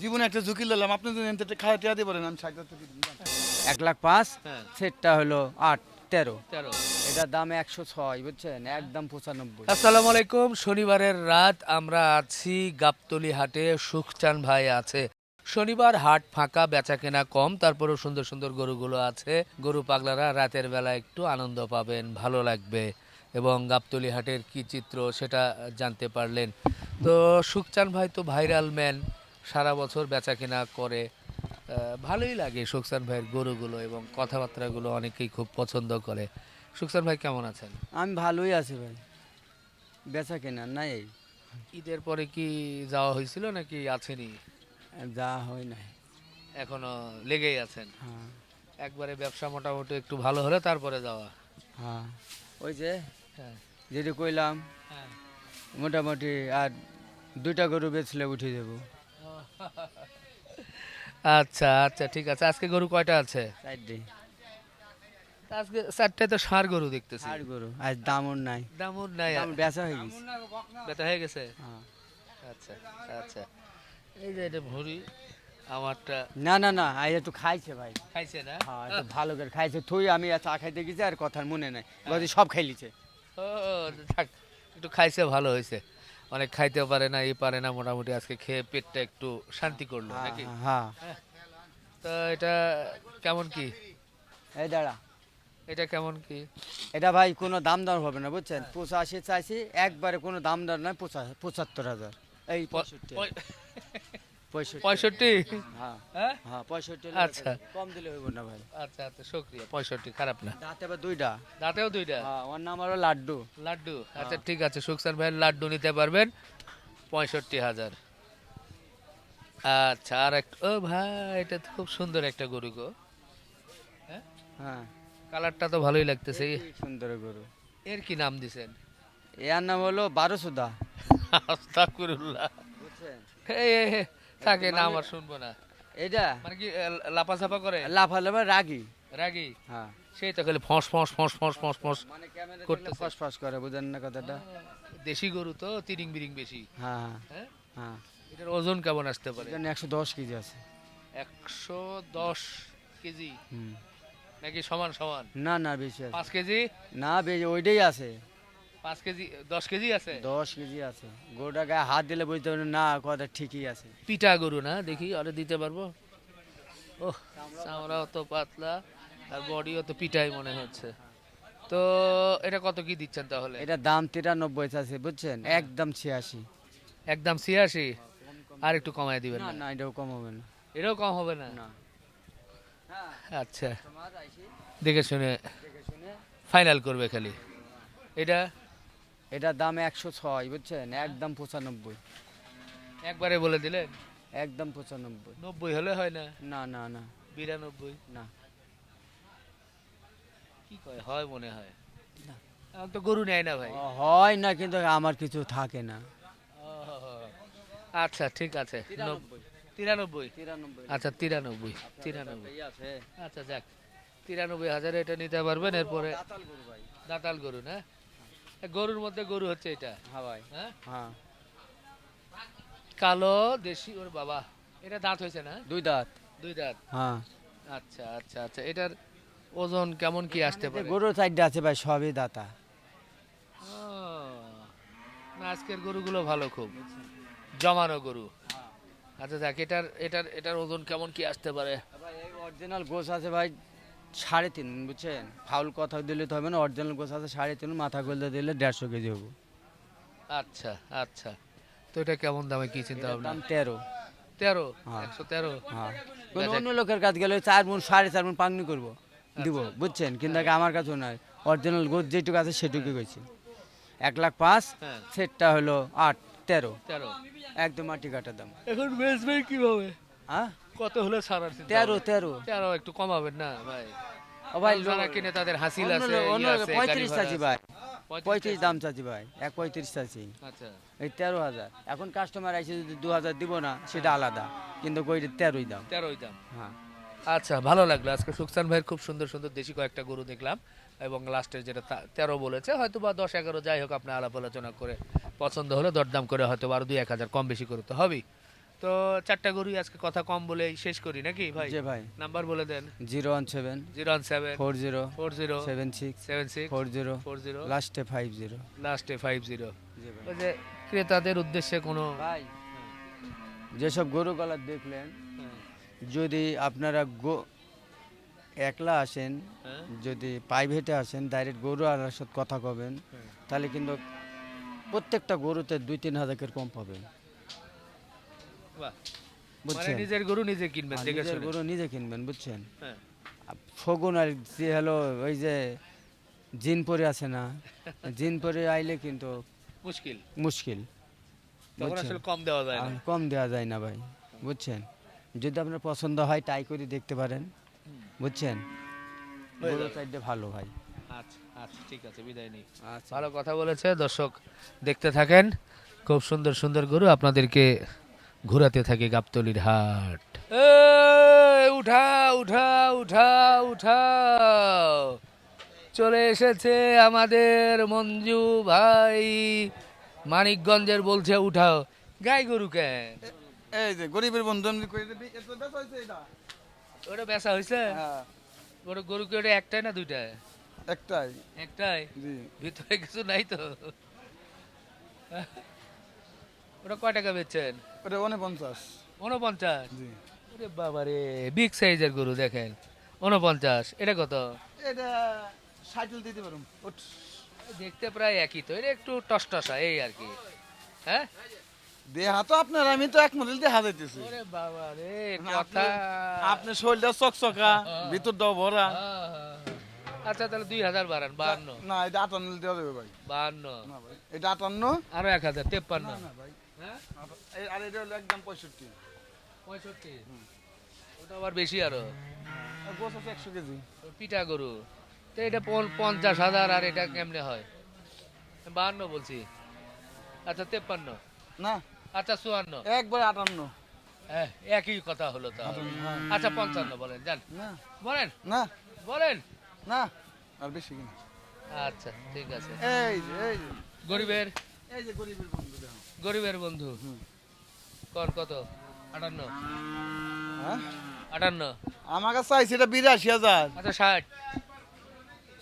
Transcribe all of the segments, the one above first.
জীবনে একটা ঝুঁকি নিলাম, আপনি যদি এনতে খাওয়া টিয়া দিয়ে বলেন আমি 60,000 টাকা 1,05,000 হ্যাঁ সেটটা হলো 8-13। 13। এটার দাম 106 বুঝছেন, একদম 95। আসসালামু আলাইকুম। শনিবারের রাত আমরা আছি গাবতলী হাটে, সুখচান ভাই আছে। শনিবার হাট ফাঁকা, বেচা কেনা কম, তারপরেও সুন্দর সুন্দর গরুগুলো আছে। গরু পাগলারা রাতের বেলা একটু আনন্দ পাবেন, ভালো লাগবে। এবং গাবতলী হাটের কি চিত্র সেটা জানতে পারলেন। তো সুখচান ভাই তো ভাইরাল ম্যান, সারা বছর বেচা কেনা করে। ভালোই লাগে সুখচান ভাইয়ের গরুগুলো এবং কথাবার্তাগুলো অনেকেই খুব পছন্দ করে। সুখচান ভাই কেমন আছেন? আমি ভালোই আছি ভাই, বেচা কেনা নাই এই, ঈদের পরে কি যাওয়া হয়েছিল নাকি আছেনই? যা হয় নাই। এখনো লেগেই আছেন? হ্যাঁ একবারে ব্যবসা মোটামুটি একটু ভালো হলে তারপরে যাওয়া। হ্যাঁ, ওই যে হ্যাঁ যেটা কইলাম হ্যাঁ। মোটামুটি আর 2টা গরু বেচলে উঠে যাবো। আচ্ছা আচ্ছা, ঠিক আছে। আজকে গরু কয়টা আছে? 4টে আজকে চারটায় তো ষাঁড় গরু দেখতেছি। আর গরু আজ দামও নাই, দামুর নাই দাম বেচা হয়ে গেছে। ব্যথা হয়ে গেছে। হ্যাঁ। আচ্ছা আচ্ছা, এই যে এটা ভুঁড়ি আমারটা না না না, আজ একটু খাইছে ভাই। খাইছে না? হ্যাঁ একটু ভালো করে খাইছে, তুই আমি আর চা খাইতে গেছি আর কথার মনে নাই, বলছি সব খাইলিছে। ও থাক, একটু খাইছে ভালো হয়েছে। অনেক খাইতেও পারে না, পারে না, মোটামুটি আজকে খেয়ে পেটটা একটু শান্তি করলো হ্যাঁ নাকি? হ্যাঁ, তো এটা কেমন কি? এই দাঁড়া, এটা কেমন কি? এটা ভাই কোনো দাম দর হবে না বুঝছেন, 85 চাইছি, একবারে কোনো দাম দর নাই, 75,000, এই প- 65, পঁয়- 65। 65? হ্যাঁ হ্যাঁ হ্যাঁ 65 আচ্ছা। কম দিলে হইব না ভাই। আচ্ছা আচ্ছা, শুক্রিয়া। 65 খারাপ না। দাঁতে আবার 2টা। দাঁতেও দুইটা? হ্যাঁ, ওর নাম হলো লাড্ডু। লাড্ডু? আচ্ছা ঠিক আছে, সুখসান ভাইয়ের লাড্ডু নিতে পারবেন 65,000। আচ্ছা, আর একটা, ও ভাই এটা তো খুব সুন্দর একটা গরু গো। হ্যাঁ, হ্যাঁ কালারটা তো ভালোই লাগতেছে। এই সুন্দর গরু। এর কি নাম দিছেন? এর নাম হলো 12 আস্তাগফিরুল্লাহ। বুঝছেন। এই, এই, এই, থাকে নাম আর শুনবো না। এটা মানে কি লাপাঝাপা করে? লাফালাফা রাগি। রাগী? হ্যাঁ, সেই তো খালি ফস ফস ফস ফস ফস ফস মানে ক্যামেরা করতেছে। দেখলে ফসফস করে, বুঝেন না কথাটা। দেশি গরু তো তিরিং বিরিং বেশি। হ্যাঁ হ্যাঁ, হ্যাঁ, এটার ওজন কেমন আসতে পারে? এখানে 110 কেজি আছে। 110 কেজি হুম। নাকি সমান সমান? না না বেশি আছে, 5 কেজি? না বেশি, ওইটাই আছে। 5 কেজি? 10 কেজি আছে? 10 কেজি আছে। গরুটা গায়ে হাত দিলে বুঝতে পারবেন না, কথা ঠিকই আছে। পিটা গরু না? দেখি আরে দিতে পারবো। ওহ, চামড়াও তো পাতলা আর বডিও তো পিটাই মনে হচ্ছে। তো এটা কত কি দিচ্ছেন তাহলে? এটা দাম 93 আছে বুঝছেন, একদম 86। একদম 86? আর একটু কমায় দিবেন না না? না, এটাও কম হবে না। এটাও কম হবে না? না। আচ্ছা, দেখে শুনে ফাইনাল করবে খালি। এটা এটার দাম 106 বুঝছেন, একদম 95। একবারে বলে দিলেন? একদম 95। 90 হলে হয় না? না না না 92? না কি কয়, হয় মনে হয়। এখন তো গরু নেয় না ভাই। হয় না, কিন্তু আমার কিছু থাকে না। আচ্ছা ঠিক আছে, 93? 93 আচ্ছা 93, 93। আছে। আচ্ছা যাক, 93,000 এটা নিতে পারবেন। এরপরে দাতাল গরু ভাই। দাতাল গরু না? গরুর মধ্যে গরু হচ্ছে এটা? হ্যাঁ ভাই। হ্যাঁ, হ্যাঁ, কালো দেশি। ওর বাবা, এটা দাঁত হয়েছে না? 2 দাঁত। 2 দাঁত? হ্যাঁ, আচ্ছা আচ্ছা আচ্ছা, এটার ওজন কেমন কি আসতে পারে? গরু 4টা আছে ভাই, সবই দাতা। ও, না আজকের গরুগুলো ভালো, খুব জমানো গরু। আচ্ছা দেখ, এটার এটার এটার ওজন কেমন কি আসতে পারে? ভাই এই অরিজিনাল গোছ আছে ভাই 3.5 বুঝছেন, ফাউল কথা দিলে তো হবে না, অরিজিনাল গোছ আছে 3.5, মাথা গলতে দিলে 150 কেজি হবে। আচ্ছা আচ্ছা, তো এটা কেমন দামে কি চিন্তা এটার ভাবনা? দাম 13। 13? হ্যাঁ। 113? হ্যাঁ, কোন অন্য লোকের কাছে গেলে 4 মণ 4.5 মণ পাকনি করবো, দিব বুঝছেন, কিন্তু আমার কাছে নয়, অরিজিনাল গোছ যেটুকু আছে সেটুকু কইছি। 1,05,000 হ্যাঁ, সেটটা হলো 8-13, 13। একদম মাটি কাটা দাম। এখন বেচবেন কিভাবে? হ্যাঁ, কত হলে ছাড়ার চিন্তা 13 ভাবনা? 13। 13 একটু কমাবেন না ভাই? ও ভাই যারা কিনে তাদের হাসিল আছে, অন্য ইয়ে আছে, গাড়ি 35 ভাড়া চাচ্ছি আছে। ভাই, 35 35 দাম চাচ্ছি ভাই, 1.35 চাচ্ছি। আচ্ছা এই 13,000। এখন কাস্টমার আইসে যদি 2,000 দিব না সেটা আলাদা, কিন্তু কই 13ই দাম। 13ই দাম। হ্যাঁ, আচ্ছা, ভালো লাগলো। আজকে সুখসান ভাইয়ের খুব সুন্দর সুন্দর দেশি কয়েকটা গরু দেখলাম এবং লাস্টের যেটা 13 বলেছে, হয়তো বা 10-11, যাই হোক, আপনি আলাপ আলোচনা করে পছন্দ হলে দরদাম করে হয়তো আরো 2-1 হাজার কম বেশি করে তো হবেই। তো চারটা গরুই আজকে কথা কম বলে শেষ করি নাকি ভাই? জি ভাই। নাম্বার বলে দেন। 017 017 40 40 76 76 40 40 লাস্টে 50। লাস্টে 50। জি ভাই। ওই যে ক্রেতাদের উদ্দেশ্যে কোনো ভাই যেসব গরু গলা দেখলেন, যদি আপনারা একলা আসেন, হ্যাঁ। যদি প্রাইভেটে আসেন, ডাইরেক্ট গরু আলার সাথে কথা কবেন, তাহলে কিন্তু প্রত্যেকটা গরুতে 2-3 হাজার কম পাবেন। বাহ, মানে বুঝছেন? নিজের গরু নিজে কিনবেন আর দেখে নিজের শুনে। গরু নিজে কিনবেন, বুঝছেন? হ্যাঁ। শগুন আর যে হলো ওই যে জিন পরে আছে না, জিন পরে আইলে কিন্তু মুশকিল, মুশকিল, তখন বুঝছেন? আসলে কম দেওয়া যায় না। আর কম দেওয়া যায় না ভাই, বুঝছেন? যদি আপনার পছন্দ হয় ট্রাই করে দেখতে পারেন, বুঝছেন? হয়ে গরু যাবে। চাইতে ভালো ভাই। আচ্ছা আচ্ছা, ঠিক আছে, বিদায় নেই। আচ্ছা। ভালো কথা বলেছে, দর্শক দেখতে থাকেন। খুব সুন্দর সুন্দর গরু আপনাদেরকে ঘোরাতে থাকে গাবতলীর হাট। উঠা উঠা উঠা উঠা, চলে এসেছে আমাদের মঞ্জু ভাই, মানিকগঞ্জের, বলছে উঠাও। গাই গরু কেন? এই যে গরিবের বন্ধু এমনি করে দিবি, এত বেশ হয়েছে এটা। ওটা বেচা হয়েছে? হ্যাঁ, ওটা গরু কি ওটা একটাই না দুইটা? একটাই। একটাই? জি। ভিতরে কিছু নাই তো? ওটা কয় টাকা বেচছেন? ওটা 49। 49? জি। ওরে বাবা রে, বিগ সাইজের গরু দেখেন। 49, এটা কত? এটা 60 দিতে পারুম। দেখতে প্রায় একই তো, এটা একটু টসটসা এই আর কি। হ্যাঁ, দেহা তো আপনার, আমি তো এক মডেল দেখা যাইতেছি। ওরে বাবা রে, কথা। আপনার শরীরটা চকচকা, ভিতরটাও ভরা। হ্যাঁ, হ্যাঁ, হ্যাঁ। আচ্ছা তাহলে 2000 বাড়ান, 52। না, এটা 58 দেওয়া যাবে ভাই। 52, না ভাই, এটা 58। আরো 1000, 53। না ভাই, হ্যাঁ, আর এটা হলো একদম 65। 65। ওটা আবার বেশি আরো। আর গোছ আছে 100 কেজি। পিঠা গরু তো এটা 50,000, আর এটা কেমনে হয়? 52 বলছি। আচ্ছা 53। না, আচ্ছা 54। একবার 58। একই কথা হলো তো। 58, হ্যাঁ। আচ্ছা 55 বলেন, যান না, বলেন না, বলেন। না, আর বেশি কিনা। আচ্ছা ঠিক আছে। এই যে গরিবের এই যে গরিবের বন্ধু দেখো। গরিবের বন্ধু কোন কত? 58। হ্যাঁ, 58। আমার কাছে চাইছে এটা 82,000। আচ্ছা 60।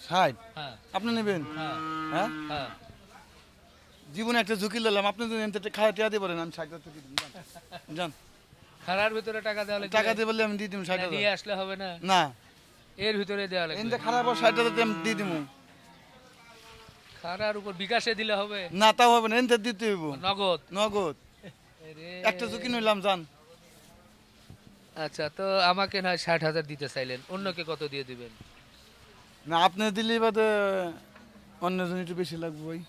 60 হ্যাঁ আপনি নেবেন? হ্যাঁ হ্যাঁ, হ্যাঁ। জীবনে একটা ঝুঁকি নিলাম, আপনি যদি এনতে খাওয়া টিয়া দিয়ে বলেন, আমি 60,000 টাকা দিই। জান, খারার ভিতরে টাকা দেওয়া লাগবে? টাকা দিয়ে বললে আমি দিয়ে দিব না, 60,000। নিয়ে আসলে হবে না, না, এর ভিতরে দেওয়া লাগবে। এনতে খারাপ 60,000 দিয়ে আমি দিয়ে দিব। খারার উপর বিকাশে দিলে হবে? না, তাও হবে না, এনতে দিতে হইব নগদ? নগদ। এরে। একটা ঝুঁকি নিলাম, জান। আচ্ছা, তো আমাকে না 60,000 দিতে চাইলেন, অন্যকে কত দিয়ে দিবেন? না, আপনি দিলে বাদে অন্যজন একটু বেশি লাগবে ভাই।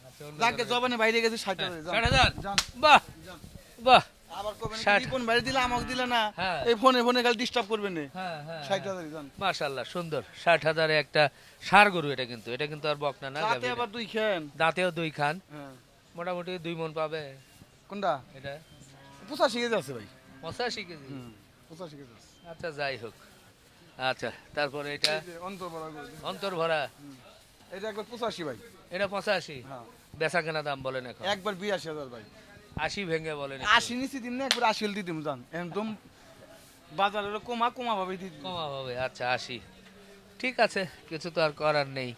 আচ্ছা, অন্য যাকে জবানে বাইরে গেছে 60,000 জান। 60,000? জান, বাহ জান। বাহ। আবার কবেন 60 রিপন বাইরে দিলে আমাকে দিলে না, হ্যাঁ। এই ফোনে ফোনে খালি ডিস্টার্ব করবেন না। হ্যাঁ হ্যাঁ 60,000 জান। মাশাআল্লাহ, সুন্দর। 60,000 একটা ষাঁড় গরু, এটা কিন্তু, এটা কিন্তু আর বকনা না, তাতে গাভী না। আবার দুই খেন। দাঁতেও 2 খান, হ্যাঁ, মোটামুটি 2 মণ পাবে কোনটা? এটা। 85 কেজি আছে ভাই। 85 কেজি? 85 কেজি আছে। আচ্ছা যাই হোক। আচ্ছা, তারপরে এটা এই যে অন্তর্বরা গরু। অন্তর ভরা, এটা একবার 85 ভাই। এটা 85। হ্যাঁ, বেচা কেনা দাম বলেন এখন? একবার 82,000 ভাই। 80 ভেঙে বলেন। 80 নিচে দিন না, একবার 80 দিয়ে দিম জান। একদম বাজারের কমা ভাবে দিয়ে দিম। কমা হবে, আচ্ছা 80। ঠিক আছে, কিছু তো আর করার নেই।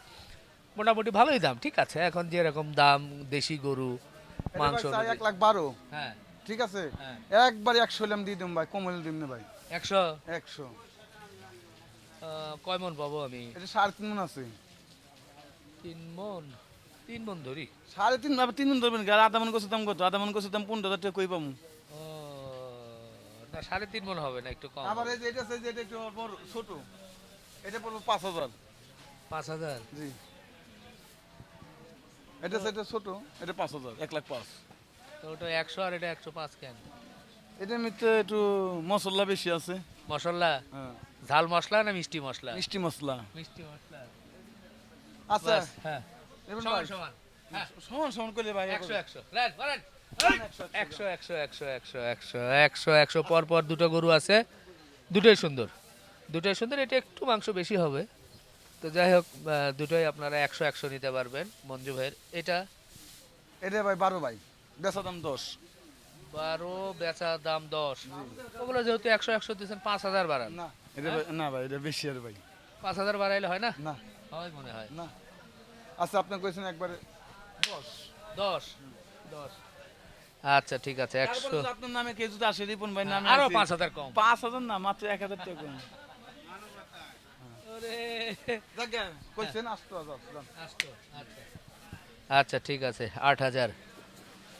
মোটামুটি ভালোই দাম, ঠিক আছে। এখন যেরকম দাম দেশি গরু মাংস অনুযায়ী। 1,12,000। হ্যাঁ ঠিক আছে, হ্যাঁ। একবার 100 হলে আমি দিয়ে দিম ভাই, কম হলে দিম না ভাই। 100। 100 কয় মন পাবো আমি? এটা 3.5 মণ আছে। 3 মন? 3 মন ধরি। 3.5 ভাবে 3 মণ ধরবেন, আর আধা মণ গোছের দাম কত? আধা মণ গোছের দাম 15,000 টাকা কই পামু। ও না, 3.5 মন হবে না, একটু কম আবার হবে। এই যে এটা আছে, যে এটা একটু বড় ছোট, এটা পড়বে 5,000। 5,000? জি, এটা সেটা ছোট, এটা 5,000, 1,05,000। তো ওটা 100 আর এটা 105 কেন? এটার মধ্যে একটু মশলা বেশি আছে। মশলা? হ্যাঁ, ঝাল মশলা না মিষ্টি মশলা? মিষ্টি মশলা। মিষ্টি মশলা। আচ্ছা, বাস, হ্যাঁ। এবার সমান ভাই, সমান। হ্যাঁ, সমান সমান করলে ভাই 100 100 লেন বলেন। 100, 100 100 100 100 100 100 100 পর পর দুটো গরু আছে, দুটোই সুন্দর, দুটোই সুন্দর। এটা একটু মাংস বেশি হবে, তো যাই হোক, দুটোই আপনারা 100 100 নিতে পারবেন মঞ্জু ভাইয়ের। এটা এটা ভাই 12 ভাই, বেচা দাম 10। 12 বেচা দাম 10। ওগুলো যেহেতু 100 দিচ্ছেন 5000 বাড়ান। না এটা না ভাই এটা বেশি আর ভাই 5000 বাড়াইলে হয় না? না হয় মনে হয়। না আচ্ছা আপনি কইছেন একবারে 10 10। আচ্ছা ঠিক আছে 100। তারপরে যদি আপনার নামে কেউ যদি আসে রিপন ভাই নামে আরো আসে, 5000 কম। 5000 না মাত্র 1000 টাকা কম। ওরে জায়গা কইছেন 8000 দাম। আচ্ছা আচ্ছা ঠিক আছে 8000।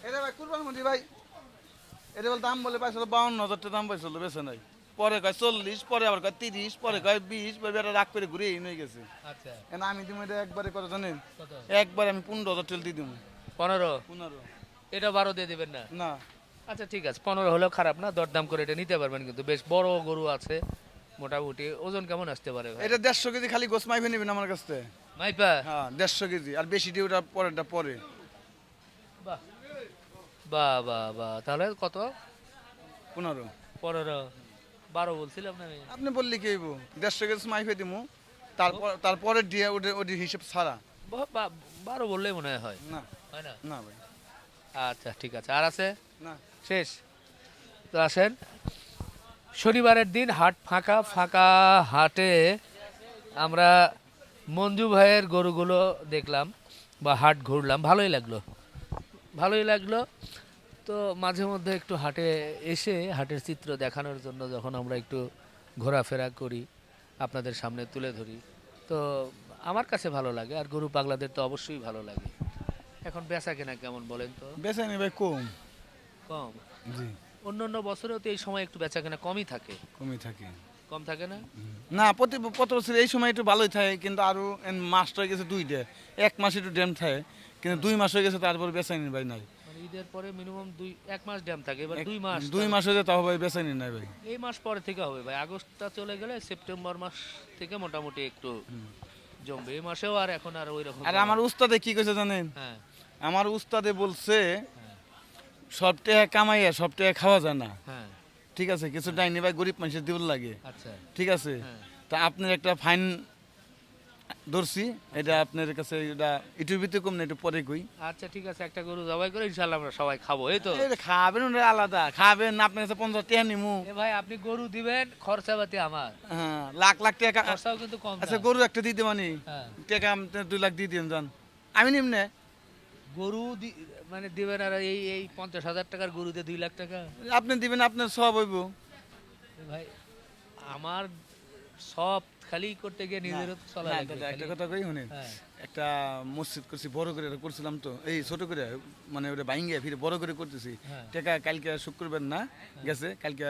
এটা ভাই কুরবান মন্ডি ভাই এটা বল দাম বলে পাইছিল 52000 টাকা দাম পাইছিল বেছে নাই, পরে কয় 40, পরে আবার কয় 30, পরে কয় 20, পরে এটা রাগ করে ঘুরে নিয়ে গেছে। আচ্ছা এখন আমি দিমু এটা একবারে কত জানেন, কত? একবারে আমি 15000 টাকা দিয়ে দিমু। 15। 15 এটা 12 দিয়ে দিবেন না? না আচ্ছা ঠিক আছে 15 হলেও খারাপ না, দরদাম করে এটা নিতে পারবেন, কিন্তু বেশ বড় গরু আছে মোটামুটি। ওজন কেমন আসতে পারে ভাই? এটা 150 কেজি খালি গোস মাইফে নেবেন আমার কাছ থেকে। মাইপা? হ্যাঁ 150 কেজি আর বেশি দিয়ে ওটা পরেরটা পরে। বাহ বাহ বাহ বাহ, তাহলে কত? 15 15 12 বলছিলাম না আমি? আপনি বললি কি হইব, 150 কেজি মাইফে দিমু, তারপরে দিয়ে ওটা হিসাব ছাড়া। 12 বললেই মনে হয় না হয় না? না ভাই আচ্ছা ঠিক আছে। আর আছে? না শেষ? তো আসেন, শনিবারের দিন হাট ফাঁকা, ফাঁকা হাটে আমরা মঞ্জু ভাইয়ের গরুগুলো দেখলাম বা হাট ঘুরলাম, ভালোই লাগলো ভালোই লাগলো। তো মাঝে মধ্যে একটু হাটে এসে হাটের চিত্র দেখানোর জন্য যখন আমরা একটু ঘোরাফেরা করি আপনাদের সামনে তুলে ধরি, তো আমার কাছে ভালো লাগে, আর গরু পাগলাদের তো অবশ্যই ভালো লাগে। এখন বেচা কেনা কেমন বলেন তো? বেচা নি ভাই কম। কম? জি অন্য অন্য বছরেও তো এই সময় একটু বেচা কেনা কমই থাকে। কমই থাকে। কম থাকে না? না প্রতি বছর এই সময় একটু ভালোই থাকে, কিন্তু আরো মাস হয়ে গেছে 2টা, 1 মাস একটু ড্যাম থাকে, কিন্তু 2 মাস হয়ে গেছে তারপর বেচাইনি ভাই নাই। মানে ঈদের পরে মিনিমাম 1 মাস ড্যাম থাকে, এবার 2 মাস। 2 মাস হয়ে যায় তাও ভাই বেচাইনি নাই ভাই। এই মাস পরে থেকে হবে ভাই, আগস্টটা চলে গেলে সেপ্টেম্বর মাস থেকে মোটামুটি একটু জমবে। এই মাসেও আর এখন আর ওই রকম। আর আমার উস্তাদে কি কইছে জানেন, হ্যাঁ আমার উস্তাদে বলছে হ্যাঁ সব টাকা কামাইয়া সব টাকা খাওয়া যায় না, হ্যাঁ ঠিক আছে, কিছু ডাইনি ভাই গরিব মানুষের দিবল লাগে, আচ্ছা ঠিক আছে। হ্যাঁ তা আপনার একটা ফাইন ধরছি, এটা আপনার কাছে এটা ইটুর ভিতরে কম না, একটু পরে কই। আচ্ছা ঠিক আছে, একটা গরু জবাই করে ইনশাআল্লাহ আমরা সবাই খাবো, এই তো? এটা খাবেন ওটা আলাদা, খাবেন না আপনার কাছে 50 টাকা নিমু। এ ভাই আপনি গরু দিবেন, খরচাপাতি আমার, হ্যাঁ লাখ লাখ টাকা। খরচাও কিন্তু কম আচ্ছা না। গরু একটা দিতে মানে হ্যাঁ টাকা আপনি 2 লাখ দিয়ে দিন যান, আমি নিমনে। গরু মানে দিবেন, আর এই 50,000 টাকার গরুতে 2 লাখ টাকা? আপনি দিবেন আপনার সব হইব। এ ভাই আমার সব খালি করতে গিয়ে নিজেরও তো চলা না, লাগবে দাদা, একটা খালি। কথা কই শুনেন, হ্যাঁ একটা মসজিদ করছি বড় করে, এটা করছিলাম তো এই ছোট করে, মানে ওটা বাইঙ্গে ফিরে বড় করে করতেছি। হ্যাঁ। টাকা কালকে শুক্রবার না গেছে, কালকে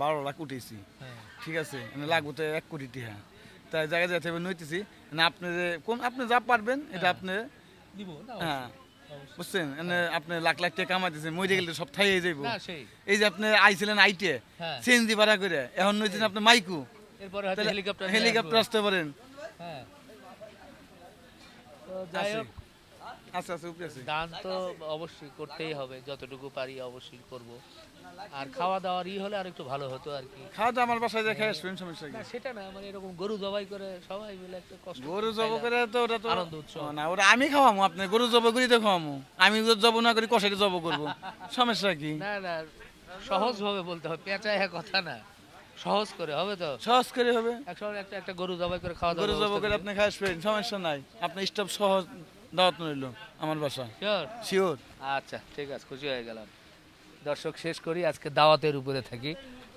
12 লাখ উঠেছি, হ্যাঁ ঠিক আছে, মানে লাগবো তো 1 কোটি টাকা। তাই জায়গায় যাইতে হবে নইতেছি, মানে আপনি যে কোন আপনি যা পারবেন এটা আপনি, দিব না? হ্যাঁ অবশ্যই। বুঝছেন, মানে আপনি লাখ লাখ টাকা কামাইতেছেন, মরে গেলে সব থাই যাইব। না সেই এই যে আপনি আইছিলেন আইটে হ্যাঁ সিএনজি ভাড়া করে, এখন নইছেন আপনি মাইকু, এরপরে হয়তো তাহলে হেলিকপ্টার হেলিকপ্টার আসতে পারেন। হ্যাঁ তো যাই হোক, আচ্ছা আচ্ছা উপরে আছে। দান তো অবশ্যই করতেই হবে, যতটুকু পারি অবশ্যই করব। আর খাওয়া দাওয়ার হলে আর একটু ভালো হতো আর কি। খাওয়া তো আমার বাসায় যা খেয়ে আসবেন, সমস্যা কি। না সেটা না, মানে এরকম গরু জবাই করে সবাই মিলে একটা কষ্ট গরু করে জব খাইলাম। করে তো ওটা তো আনন্দ উৎসব। না, ওটা আমি খাওয়ামু, আপনি গরু জব করি তো খাওয়ামু, আমি জব না করি কষাইতে জব করবো, সমস্যা কি। না না, সহজ ভাবে বলতে হবে, পেঁচায় কথা না, সহজ করে হবে তো। সহজ করে হবে, একসময় একটা একটা গরু জবাই করে খাওয়া গরু জব দাওয়া করে আপনি খাই আসবেন, সমস্যা নাই, আপনি স্টাফ সহ দাওয়াত নিল আমার বাসা, শিওর। শিওর। আচ্ছা ঠিক আছে, খুশি হয়ে গেলাম। দর্শক শেষ করি, আজকে দাওয়াতের উপরে থাকি,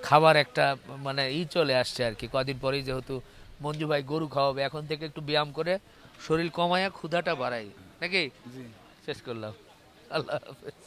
খাবার একটা মানে চলে আসছে আর কি, কদিন পরেই যেহেতু মঞ্জু ভাই গরু খাওয়াবে, এখন থেকে একটু ব্যায়াম করে শরীর কমায়া ক্ষুধাটা বাড়াই নাকি। জি শেষ করলাম, আল্লাহ হাফেজ।